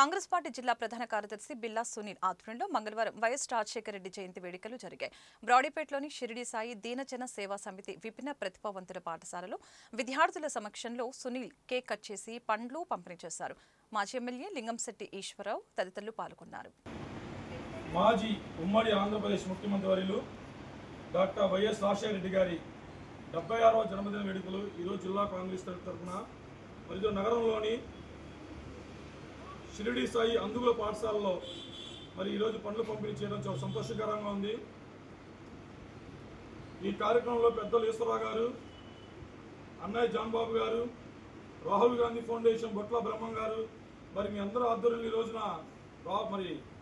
Congress party జిల్లా ప్రధాన కార్యదర్శి బిల్లా సునీల్ ఆధ్వర్యంలో మంగళవారం వైఎస్ రాజశేఖర రెడ్డి జయంతి వేడుకలు జరిగాయి. బ్రాడీపేటలోని షిరిడి సాయి దీనజన సేవా సమితి విభిన్న ప్రతిభావంతుల పాఠశాలలో విద్యార్థుల సమక్షంలో సునీల్ కేక్ కట్ చేసి పండ్లు పంపిణీ చేశారు. మాజీ ఎమ్మెల్యే లింగంశెట్టి ఈశ్వరరావు తదితరులు పాల్గొన్నారు. మాజీ ఉమ్మడి ఆంధ్రప్రదేశ్ ముఖ్యమంత్రి వర్యులు డాక్టర్ వైఎస్ రాజశేఖర రెడ్డి గారి 76వ జన్మదిన వేడుకలు ఈరోజు జిల్లా కాంగ్రెస్ తరఫున మరియు నగరంలోని షిరిడి సాయి అందుగుల పాఠశాలలో ఈరోజు పండ్లు పంపిణీ చేయడం చాలా సంతోషకరంగా ఉంది. ఈ కార్యక్రమంలో పెద్దలు ఈశ్వరరావు గారు, అన్నయ్య జాన్బాబు గారు, రాహుల్ గాంధీ ఫౌండేషన్ బొట్ల బ్రహ్మం గారు మీ అందరూ ఆధ్వర్యంలో ఈ రోజున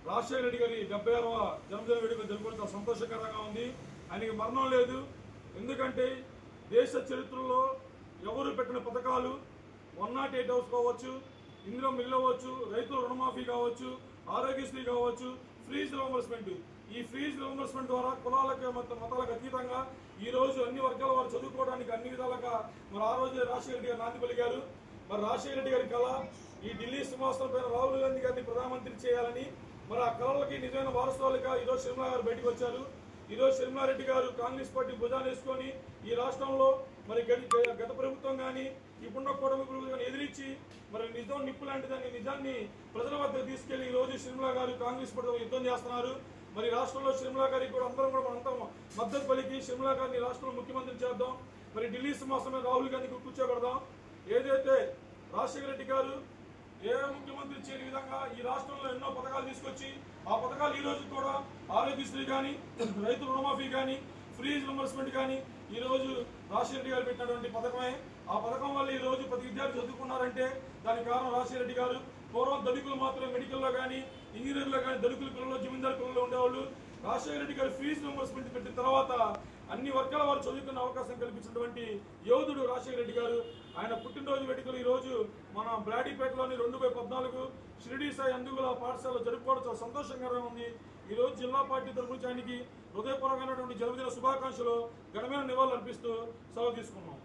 రాజశేఖర రెడ్డి గారి 76వ జన్మదిన వేడుకలు జరుపుకోవడం చాలా సంతోషకరంగా ఉంది. ఆయనకి మరణం లేదు. ఎందుకంటే దేశ చరిత్రలో ఎవరు పెట్టిన పథకాలు 108 హౌస్ కావచ్చు, ఇందులో మిగిలవచ్చు, రైతుల రుణమాఫీ కావచ్చు, ఆరోగ్యశ్రీ కావచ్చు, ఫీజు రియంబర్స్మెంట్. ఈ ఫీజు రియంబర్స్మెంట్ ద్వారా కులాలకు మతాలకు అతీతంగా ఈ రోజు అన్ని వర్గాల వారు చదువుకోవడానికి అన్ని విధాలుగా ఆ రోజు రాజశేఖర రెడ్డి గారు నాంది పలికారు. రాజశేఖర రెడ్డి గారి కళ ఈ ఢిల్లీ సింహాసనం పైన రాహుల్ గాంధీ గారిని ప్రధానమంత్రి చేయాలని ఆ కళలకి నిజమైన వారసులుగా ఈరోజు షర్మిలా గారు బయటకు వచ్చారు. ఈరోజు షర్మిలారెడ్డి గారు కాంగ్రెస్ పార్టీ భుజాన్ని వేసుకొని ఈ రాష్ట్రంలో గత ప్రభుత్వం కానీ ఇప్పుడున్న కూటమి ప్రభుత్వం కానీ ఎదిరించి నిజం నిప్పు లాంటి దాన్ని నిజాన్ని ప్రజల వద్దకు తీసుకెళ్లి ఈ రోజు షర్మిలా గారు కాంగ్రెస్ పార్టీ యుద్ధం చేస్తున్నారు. రాష్ట్రంలో షర్మిలా గారికి కూడా అందరం మద్దతు పలికి షర్మిలా గారిని రాష్ట్రంలో ముఖ్యమంత్రి చేద్దాం. ఢిల్లీ సింహాసనం రాహుల్ గాంధీకి కూర్చోబెడదాం. ఏదైతే రాజశేఖర రెడ్డి గారు ఏ ముఖ్యమంత్రి చేయని విధంగా ఈ రాష్ట్రంలో ఎన్నో పథకాలు తీసుకొచ్చి ఆ పథకాలు ఈ రోజు కూడా ఆరోగ్యశ్రీ కానీ, రైతు రుణమాఫీ కానీ, ఫీజు రియంబర్స్మెంట్ కానీ ఈ రోజు రాజశేఖర రెడ్డి గారు పెట్టినటువంటి పథకమే. ఆ పథకం వల్ల ఈ రోజు ప్రతి విద్యార్థి చదువుకున్నారంటే దానికి కారణం రాజశేఖర రెడ్డి గారు. పూర్వం దళితులు మాత్రమే మెడికల్లో కానీ, ఇంజనీర్లో కానీ దళితుల పిల్లలు, జమీందారు పిల్లలు ఉండేవాళ్ళు. రాజశేఖర రెడ్డి గారు ఫీజు రియంబర్స్మెంట్ పెట్టిన తర్వాత అన్ని వర్గాల వారు చదువుకునే అవకాశం కల్పించినటువంటి యోధుడు రాజశేఖర రెడ్డి గారు. ఆయన పుట్టినరోజు వేడుకలు ఈ రోజు మన బ్రాడీపేటలోని 2/14 షిరిడి సాయి అందుగుల పాఠశాలలో జరుపుకోవడం చాలా సంతోషంగా ఉంది. ఈ రోజు జిల్లా పార్టీ తరఫున ఆయనకి హృదయపూర్వకమైనటువంటి జన్మదిన శుభాకాంక్షలు ఘనమైన నివాళులు అర్పిస్తూ సెలవు తీసుకున్నాం.